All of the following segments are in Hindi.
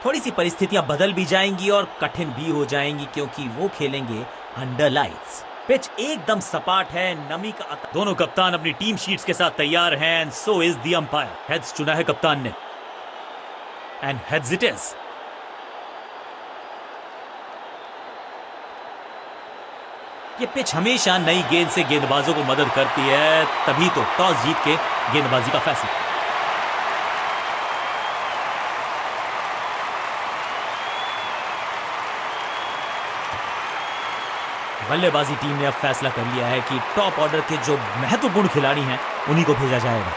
थोड़ी सी परिस्थितियां बदल भी जाएंगी और कठिन भी हो जाएंगी क्योंकि वो खेलेंगे अंडर लाइट्स। पिच एकदम सपाट है, नमी का दोनों कप्तान अपनी टीम शीट्स के साथ तैयार हैं and so is the umpire. Heads चुना है कप्तान ने एंड हेड्स इट इज। ये पिच हमेशा नई गेंद से गेंदबाजों को मदद करती है, तभी तो टॉस जीत के गेंदबाजी का फैसला। बल्लेबाजी टीम ने अब फैसला कर लिया है कि टॉप ऑर्डर के जो महत्वपूर्ण खिलाड़ी हैं उन्हीं को भेजा जाएगा।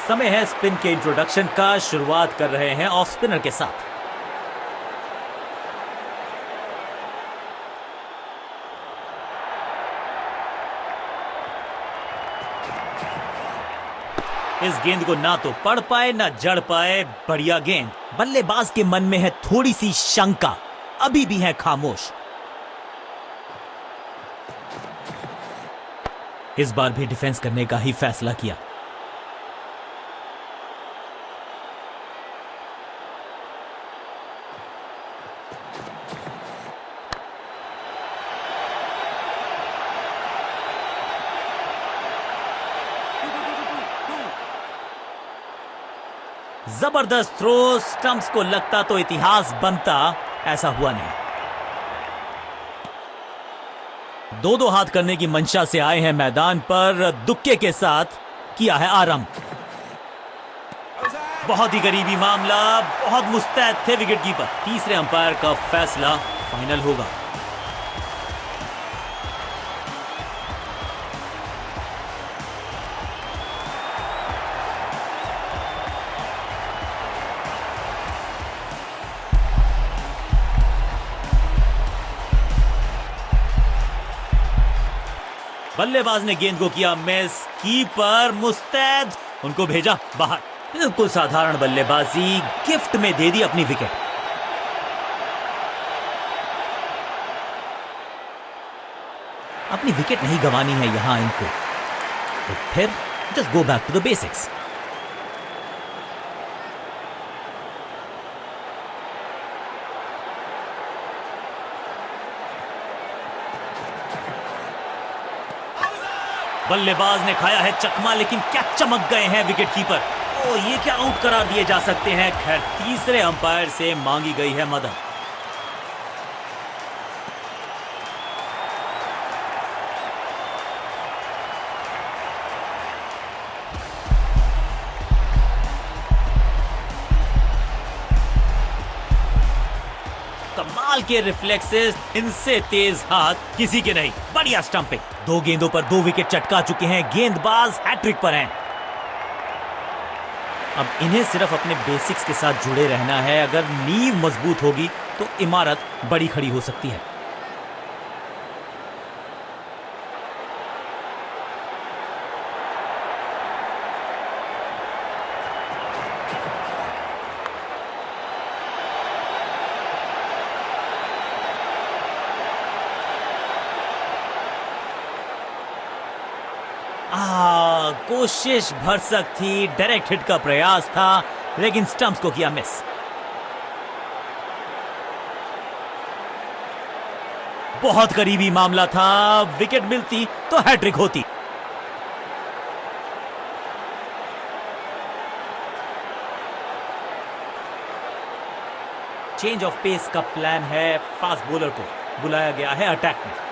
समय है स्पिन के इंट्रोडक्शन का। शुरुआत कर रहे हैं ऑफ स्पिनर के साथ। इस गेंद को ना तो पढ़ पाए ना जड़ पाए। बढ़िया गेंद। बल्लेबाज के मन में है थोड़ी सी शंका, अभी भी है खामोश। इस बार भी डिफेंस करने का ही फैसला किया। जबरदस्त थ्रो। स्टंप्स को लगता तो इतिहास बनता, ऐसा हुआ नहीं। दो हाथ करने की मंशा से आए हैं मैदान पर। दुक्के के साथ किया है आरंभ। बहुत ही करीबी मामला, बहुत मुस्तैद थे विकेट कीपर। तीसरे अंपायर का फैसला फाइनल होगा। बल्लेबाज ने गेंद को किया मिस। कीपर मुस्तैद, उनको भेजा बाहर। बिल्कुल साधारण बल्लेबाजी, गिफ्ट में दे दी अपनी विकेट। अपनी विकेट नहीं गंवानी है यहां इनको, तो फिर just go back to the basics. बल्लेबाज ने खाया है चकमा, लेकिन क्या चमक गए हैं विकेट कीपर। ओ, ये क्या आउट करार दिए जा सकते हैं। खैर, तीसरे अंपायर से मांगी गई है मदद। कमाल के रिफ्लेक्सेस, इनसे तेज हाथ किसी के नहीं। बढ़िया स्टंपिंग। 2 गेंदों पर 2 विकेट चटका चुके हैं। गेंदबाज हैट्रिक पर हैं। अब इन्हें सिर्फ अपने बेसिक्स के साथ जुड़े रहना है। अगर नींव मजबूत होगी तो इमारत बड़ी खड़ी हो सकती है। कोशिश भरसक थी, डायरेक्ट हिट का प्रयास था, लेकिन स्टंप्स को किया मिस। बहुत करीबी मामला था। विकेट मिलती तो हैट्रिक होती। चेंज ऑफ पेस का प्लान है। फास्ट बॉलर को बुलाया गया है अटैक में।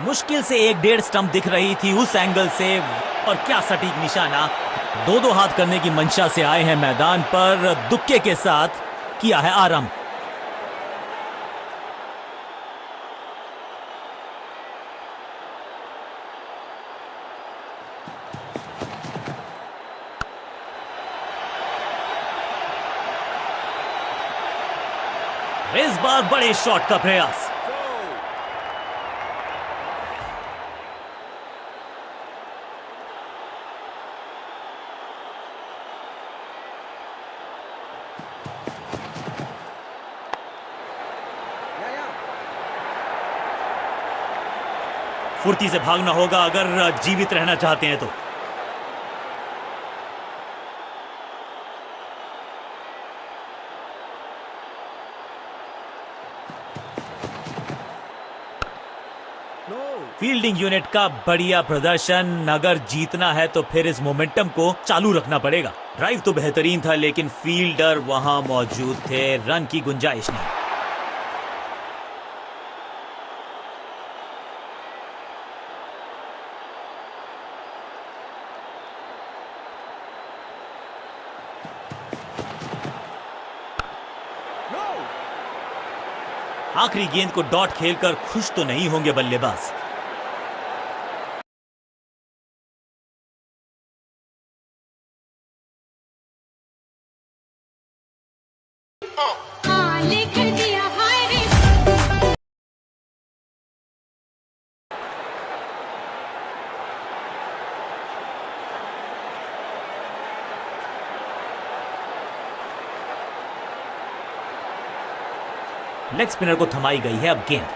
मुश्किल से 1-1.5 स्टंप दिख रही थी उस एंगल से, और क्या सटीक निशाना। 2 हाथ करने की मंशा से आए हैं मैदान पर। दुक्के के साथ किया है आरंभ। इस बार बड़े शॉट का प्रयास। फुर्ती से भागना होगा अगर जीवित रहना चाहते हैं तो। फील्डिंग यूनिट का बढ़िया प्रदर्शन। अगर जीतना है तो फिर इस मोमेंटम को चालू रखना पड़ेगा। ड्राइव तो बेहतरीन था लेकिन फील्डर वहां मौजूद थे, रन की गुंजाइश नहीं। आखिरी गेंद को डॉट खेलकर खुश तो नहीं होंगे बल्लेबाज। लेग स्पिनर को थमाई गई है अब गेंद।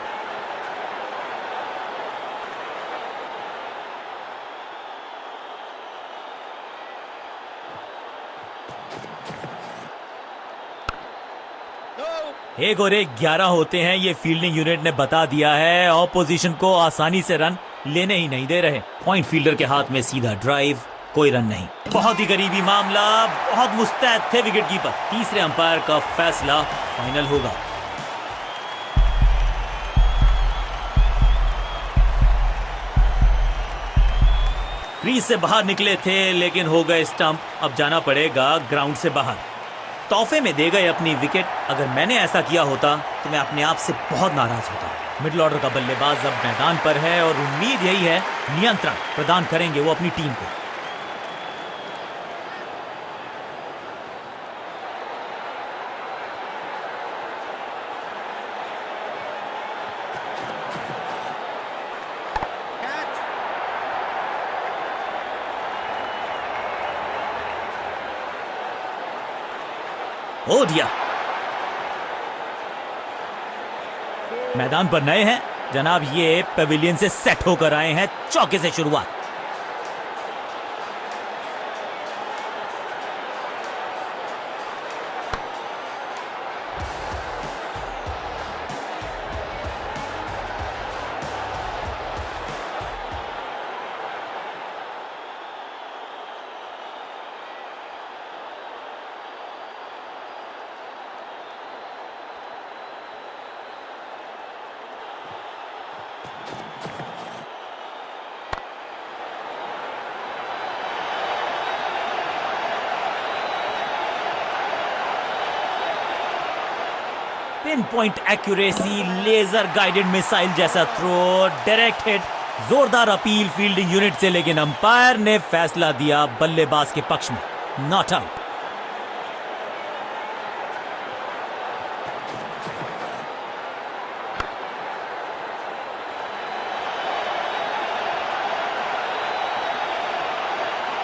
एक और एक 11 होते हैं, ये फील्डिंग यूनिट ने बता दिया है। ऑपोजिशन को आसानी से रन लेने ही नहीं दे रहे। पॉइंट फील्डर के हाथ में सीधा ड्राइव, कोई रन नहीं। बहुत ही करीबी मामला, बहुत मुस्तैद थे विकेट कीपर। तीसरे अंपायर का फैसला फाइनल होगा। क्रीज से बाहर निकले थे लेकिन हो गए स्टंप। अब जाना पड़ेगा ग्राउंड से बाहर। तोहफे में दे गए अपनी विकेट। अगर मैंने ऐसा किया होता तो मैं अपने आप से बहुत नाराज होता। मिडिल ऑर्डर का बल्लेबाज अब मैदान पर है और उम्मीद यही है नियंत्रण प्रदान करेंगे वो अपनी टीम को। हो दिया। मैदान पर नए हैं जनाब, ये पेविलियन से सेट होकर आए हैं। चौके से शुरुआत। Pin point accuracy, laser guided missile जैसा थ्रो, डायरेक्ट हिट, जोरदार अपील फील्डिंग यूनिट से, लेकिन अंपायर ने फैसला दिया बल्लेबाज के पक्ष में, नॉट आउट।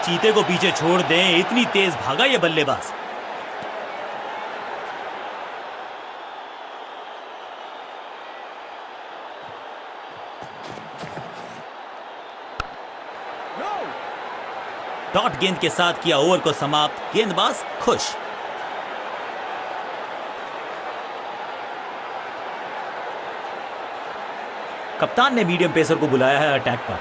चीते को पीछे छोड़ दें, इतनी तेज भागा ये बल्लेबाज। डॉट गेंद के साथ किया ओवर को समाप्त। गेंदबाज खुश। कप्तान ने मीडियम पेसर को बुलाया है अटैक पर।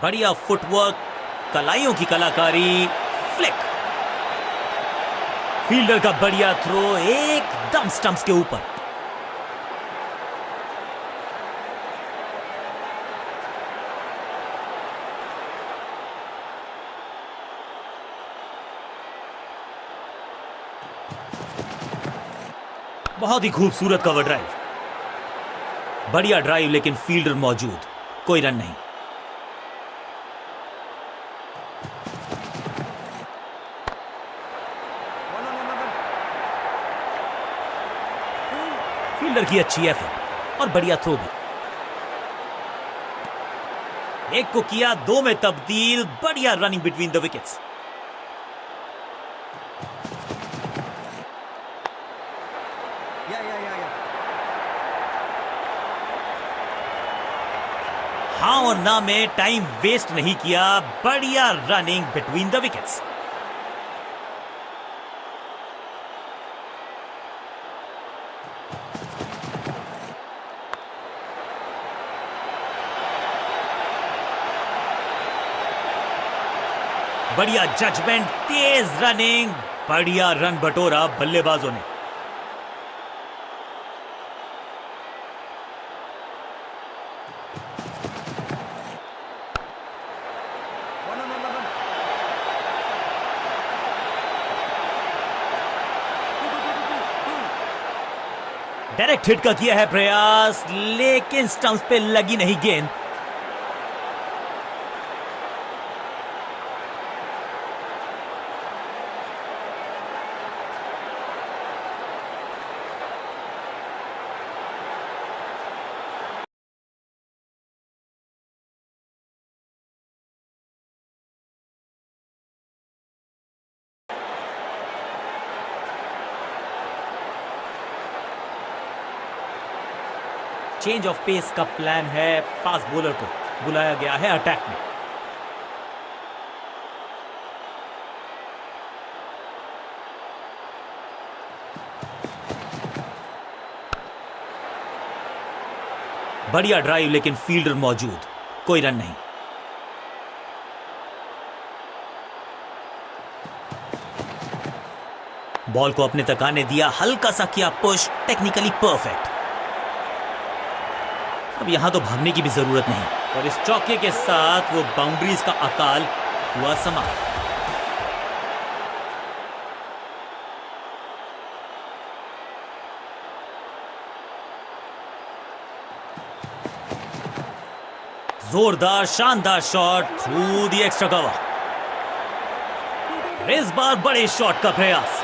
बढ़िया फुटवर्क, कलाइयों की कलाकारी, फ्लिक, फील्डर का बढ़िया थ्रो, एकदम स्टंप्स के ऊपर। बहुत ही खूबसूरत कवर ड्राइव। बढ़िया ड्राइव लेकिन फील्डर मौजूद, कोई रन नहीं। फील्डर की अच्छी एफर्ट और बढ़िया थ्रो भी। एक को किया 2 में तब्दील, बढ़िया रनिंग बिटवीन द विकेट्स। हाँ और ना में टाइम वेस्ट नहीं किया, बढ़िया रनिंग बिटवीन द विकेट्स। बढ़िया जजमेंट, तेज रनिंग, बढ़िया रन बटोरा बल्लेबाजों ने। डायरेक्ट हिट का किया है प्रयास, लेकिन स्टंप्स पे लगी नहीं गेंद। चेंज ऑफ पेस का प्लान है, फास्ट बॉलर को बुलाया गया है अटैक में। बढ़िया ड्राइव लेकिन फील्डर मौजूद, कोई रन नहीं। बॉल को अपने तक आने दिया, हल्का सा किया पुश, टेक्निकली परफेक्ट। अब यहां तो भागने की भी जरूरत नहीं और इस चौके के साथ वो बाउंड्रीज का अकाल हुआ समाप्त। जोरदार शानदार shot through the extra cover. इस बार बड़े शॉट का प्रयास।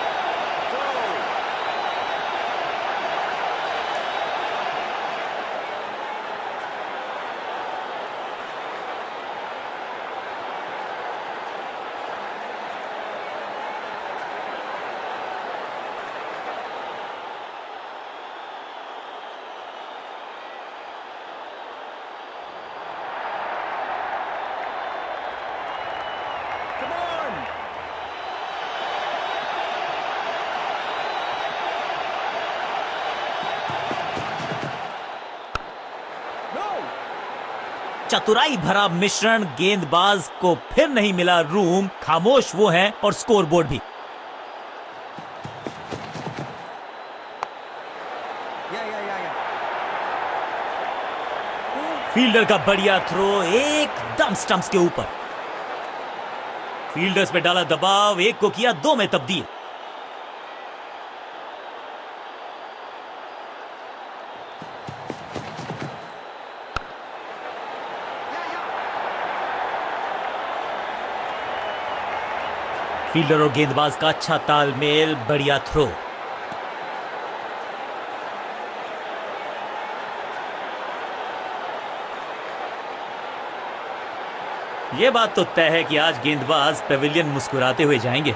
चतुराई भरा मिश्रण, गेंदबाज को फिर नहीं मिला रूम, खामोश वो हैं और स्कोरबोर्ड भी। फील्डर का बढ़िया थ्रो एकदम स्टंप्स के ऊपर। फील्डर्स पे डाला दबाव, एक को किया 2 में तब्दील। फील्डर और गेंदबाज का अच्छा तालमेल, बढ़िया थ्रो। यह बात तो तय है कि आज गेंदबाज पेविलियन मुस्कुराते हुए जाएंगे।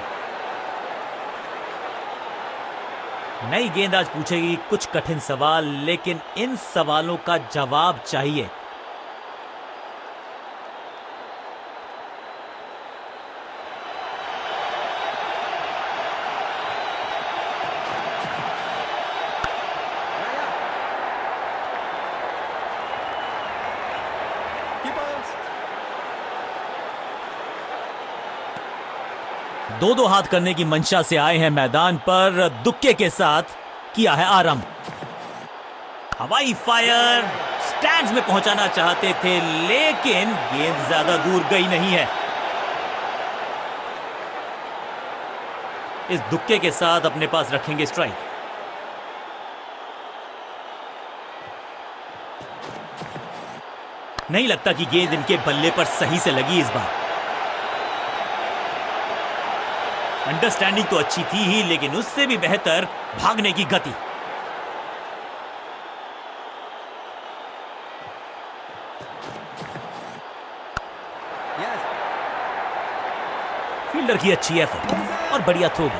नई गेंद आज पूछेगी कुछ कठिन सवाल, लेकिन इन सवालों का जवाब चाहिए। दो हाथ करने की मंशा से आए हैं मैदान पर, दुक्के के साथ किया है आरंभ। हवाई फायर, स्टैंड्स में पहुंचाना चाहते थे, लेकिन गेंद ज्यादा दूर गई नहीं है। इस दुक्के के साथ अपने पास रखेंगे स्ट्राइक। नहीं लगता कि गेंद इनके बल्ले पर सही से लगी इस बार। अंडरस्टैंडिंग तो अच्छी थी ही, लेकिन उससे भी बेहतर भागने की गति। फील्डर की अच्छी एफर्ट और बढ़िया थ्रो भी।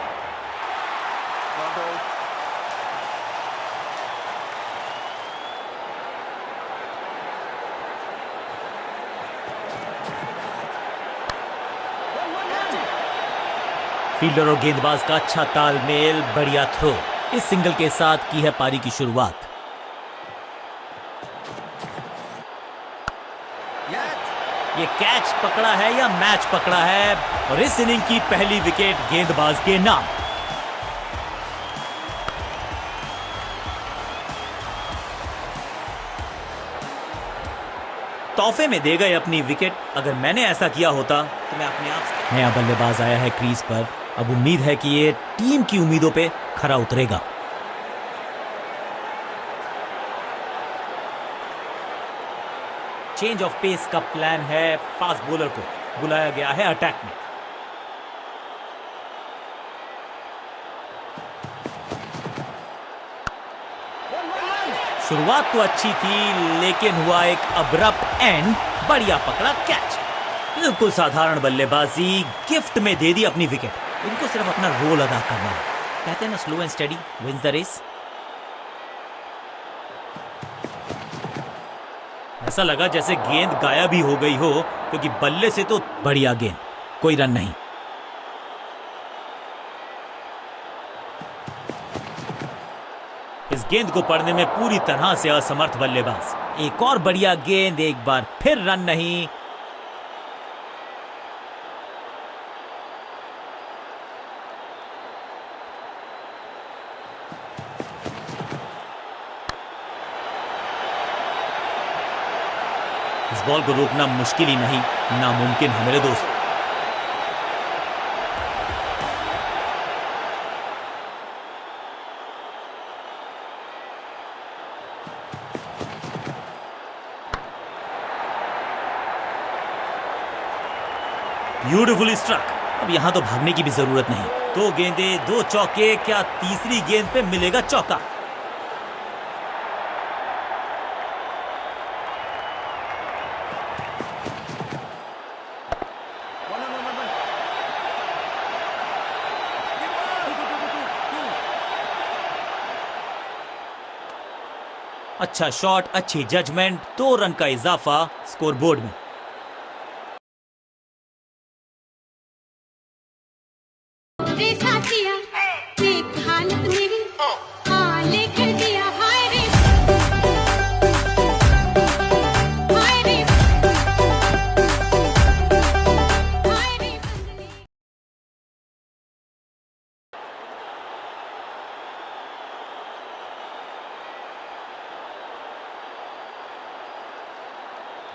फील्डर और गेंदबाज का अच्छा तालमेल, बढ़िया थ्रो। इस सिंगल के साथ की है पारी की शुरुआत। ये कैच पकड़ा है या मैच पकड़ा है, और इस इनिंग की पहली विकेट गेंदबाज के नाम। तोहफे में दे गए अपनी विकेट। अगर मैंने ऐसा किया होता तो मैं अपने आप से। नया बल्लेबाज आया है क्रीज पर। अब उम्मीद है कि ये टीम की उम्मीदों पे खरा उतरेगा। चेंज ऑफ पेस का प्लान है। फास्ट बॉलर को बुलाया गया है अटैक में। शुरुआत तो अच्छी थी, लेकिन हुआ एक अब्रप्ट एंड। बढ़िया पकड़ा कैच। बिल्कुल साधारण बल्लेबाजी, गिफ्ट में दे दी अपनी विकेट। इनको सिर्फ अपना रोल अदा करना है। कहते हैं ना, slow and steady wins the race. ऐसा लगा जैसे गेंद गायब ही हो गई हो, क्योंकि बल्ले से तो बढ़िया गेंद, कोई रन नहीं। इस गेंद को पढ़ने में पूरी तरह से असमर्थ बल्लेबाज। एक और बढ़िया गेंद, एक बार फिर रन नहीं। इस बॉल को रोकना मुश्किल ही नहीं, नामुमकिन है मेरे दोस्त। Beautifully struck. अब यहां तो भागने की भी जरूरत नहीं। 2 गेंदे 2 चौके, क्या तीसरी गेंद पे मिलेगा चौका? अच्छा शॉट, अच्छी जजमेंट। 2 रन का इजाफा स्कोरबोर्ड में।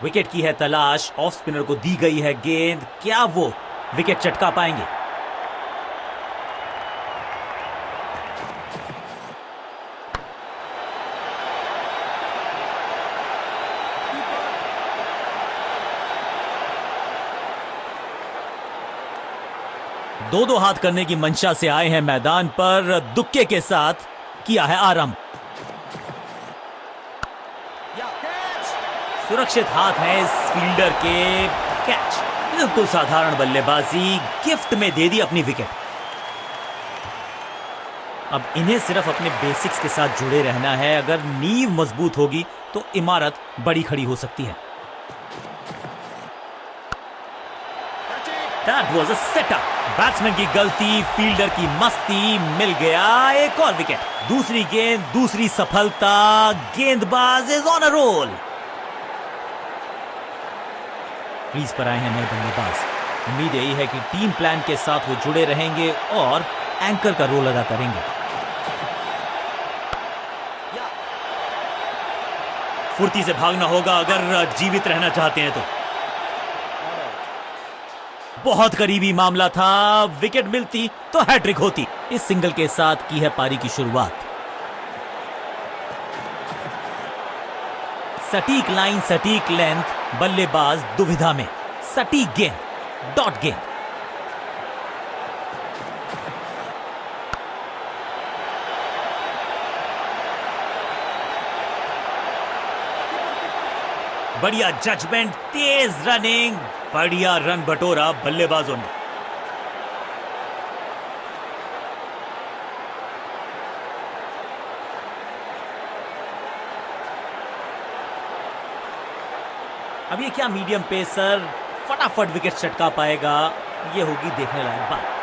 विकेट की है तलाश। ऑफ स्पिनर को दी गई है गेंद। क्या वो विकेट चटका पाएंगे? दो हाथ करने की मंशा से आए हैं मैदान पर। दुक्के के साथ किया है आरंभ। सुरक्षित हाथ है इस फील्डर के। कैच। बिल्कुल साधारण बल्लेबाजी, गिफ्ट में दे दी अपनी विकेट। अब इन्हें सिर्फ अपने बेसिक्स के साथ जुड़े रहना है। अगर नींव मजबूत होगी तो इमारत बड़ी खड़ी हो सकती है। That was a setup. Batsman की गलती, फील्डर की मस्ती। मिल गया एक और विकेट। दूसरी गेंद, दूसरी सफलता। गेंदबाज is on a roll. Crease पर आए हैं नए बल्लेबाज। उम्मीद यही है कि टीम प्लान के साथ वो जुड़े रहेंगे और एंकर का रोल अदा करेंगे। फुर्ती से भागना होगा अगर जीवित रहना चाहते हैं तो। बहुत करीबी मामला था। विकेट मिलती तो हैट्रिक होती। इस सिंगल के साथ की है पारी की शुरुआत। सटीक लाइन, सटीक लेंथ, बल्लेबाज दुविधा में। सटीक गेंद, डॉट गेंद। बढ़िया जजमेंट, तेज रनिंग, बढ़िया रन बटोरा बल्लेबाजों ने। अब ये क्या मीडियम पेसर फटाफट विकेट चटका पाएगा, ये होगी देखने लायक बात।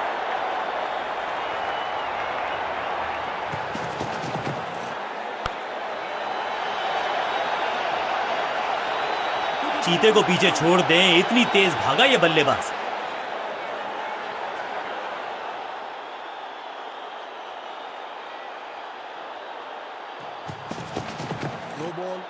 चीते को पीछे छोड़ दें, इतनी तेज भागा ये बल्लेबाज। No ball.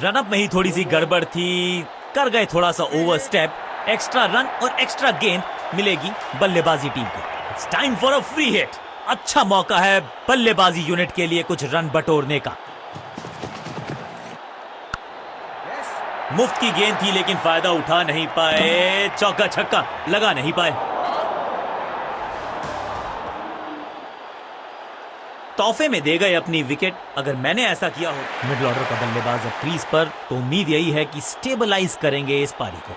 रनअप में ही थोड़ी सी गड़बड़ थी, कर गए थोड़ा सा ओवर स्टेप। एक्स्ट्रा रन और एक्स्ट्रा गेंद मिलेगी बल्लेबाजी टीम को। It's time for a free hit. अच्छा मौका है बल्लेबाजी यूनिट के लिए कुछ रन बटोरने का। मुफ्त की गेंद थी लेकिन फायदा उठा नहीं पाए, चौका छक्का लगा नहीं पाए। तोहफे में दे गए अपनी विकेट। अगर मैंने ऐसा किया हो मिडिल ऑर्डर का बल्लेबाज अब क्रीज पर, तो उम्मीद यही है कि स्टेबलाइज करेंगे इस पारी को।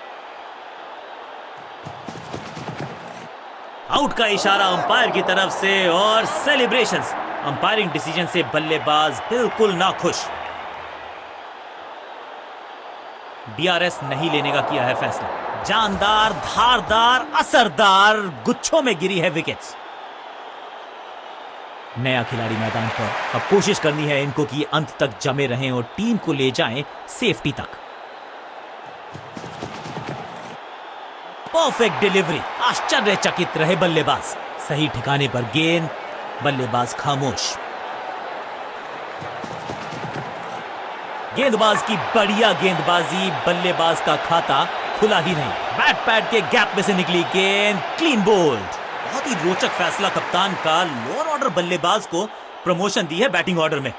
आउट का इशारा अंपायर की तरफ से और सेलिब्रेशंस। अंपायरिंग डिसीजन से बल्लेबाज बिल्कुल नाखुश। डीआरएस नहीं लेने का किया है फैसला। जानदार, धारदार, असरदार गुच्छों में गिरी है विकेट्स। नया खिलाड़ी मैदान पर, अब कोशिश करनी है इनको कि अंत तक जमे रहें और टीम को ले जाएं सेफ्टी तक। परफेक्ट डिलीवरी, आश्चर्यचकित रहे बल्लेबाज। सही ठिकाने पर गेंद, बल्लेबाज खामोश। गेंदबाज की बढ़िया गेंदबाजी, बल्लेबाज का खाता खुला ही नहीं। बैट पैड के गैप में से निकली गेंद, क्लीन बोल्ड। बहुत ही रोचक फैसला कप्तान का। लोअर ऑर्डर बल्लेबाज को प्रमोशन दी है बैटिंग ऑर्डर में।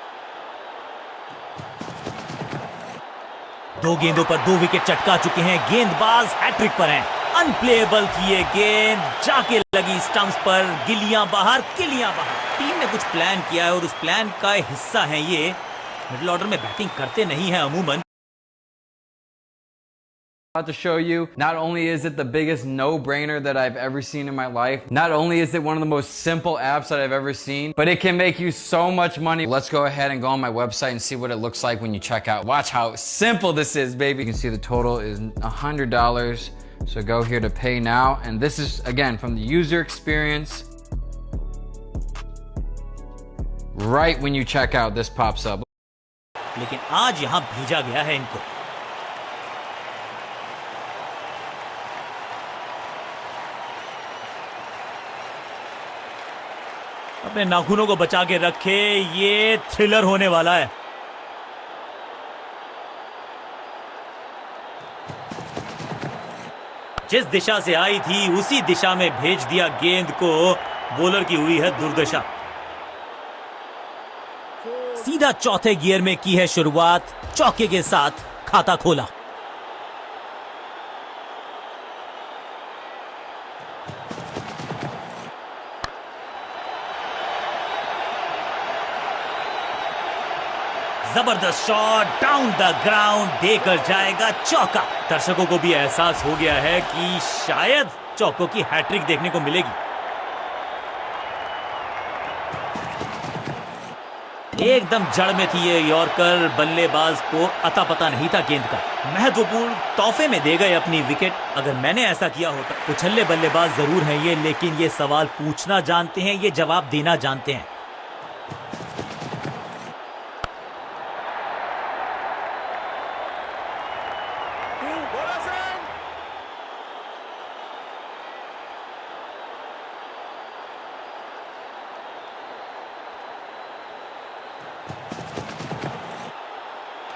2 गेंदों पर 2 विकेट चटका चुके हैं। गेंदबाज हैट्रिक पर हैं। अनप्लेएबल थी ये गेंद, जाके लगी स्टंप्स पर। गिलियां बाहर, किलियां बाहर। टीम ने कुछ प्लान किया है और उस प्लान का हिस्सा है ये। मिडिल ऑर्डर में बैटिंग करते नहीं है अमूमन। About to show you, not only is it the biggest no-brainer that I've ever seen in my life, not only is it one of the most simple apps that I've ever seen, but it can make you so much money. Let's go ahead and go on my website and see what it looks like when you check out. Watch how simple this is, baby. You can see the total is $100. So go here to pay now. And this is, again, from the user experience. Right when you check out, this pops up. लेकिन आज यहां भेजा गया है इनको। अपने नाखूनों को बचा के रखे, ये थ्रिलर होने वाला है। जिस दिशा से आई थी उसी दिशा में भेज दिया गेंद को। बॉलर की हुई है दुर्दशा। सीधा चौथे गियर में की है शुरुआत, चौके के साथ खाता खोला। जबरदस्त शॉट, डाउन द ग्राउंड, देकर जाएगा चौका। दर्शकों को भी एहसास हो गया है कि शायद चौकों की हैट्रिक देखने को मिलेगी। एकदम जड़ में थी ये यॉर्कर। बल्लेबाज को अता पता नहीं था गेंद का। महत्वपूर्ण तोहफे में दे गए अपनी विकेट। अगर मैंने ऐसा किया होता। उछल्ले बल्लेबाज जरूर हैं ये, लेकिन ये सवाल पूछना जानते हैं, ये जवाब देना जानते हैं।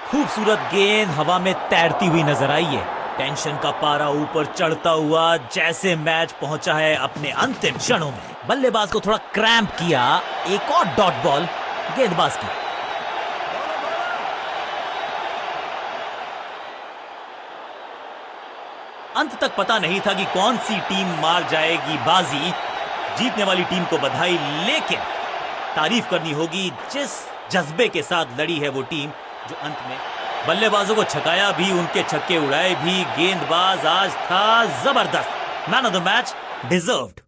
खूबसूरत गेंद हवा में तैरती हुई नजर आई है। टेंशन का पारा ऊपर चढ़ता हुआ जैसे मैच पहुंचा है अपने अंतिम क्षणों में। बल्लेबाज को थोड़ा क्रैम्प किया, एक और डॉट बॉल गेंदबाज की। अंत तक पता नहीं था कि कौन सी टीम मार जाएगी बाजी। जीतने वाली टीम को बधाई, लेकिन तारीफ करनी होगी जिस जज्बे के साथ लड़ी है वो टीम जो अंत में बल्लेबाजों को छकाया भी, उनके छक्के उड़ाए भी। गेंदबाज आज था जबरदस्त। Man of the match deserved.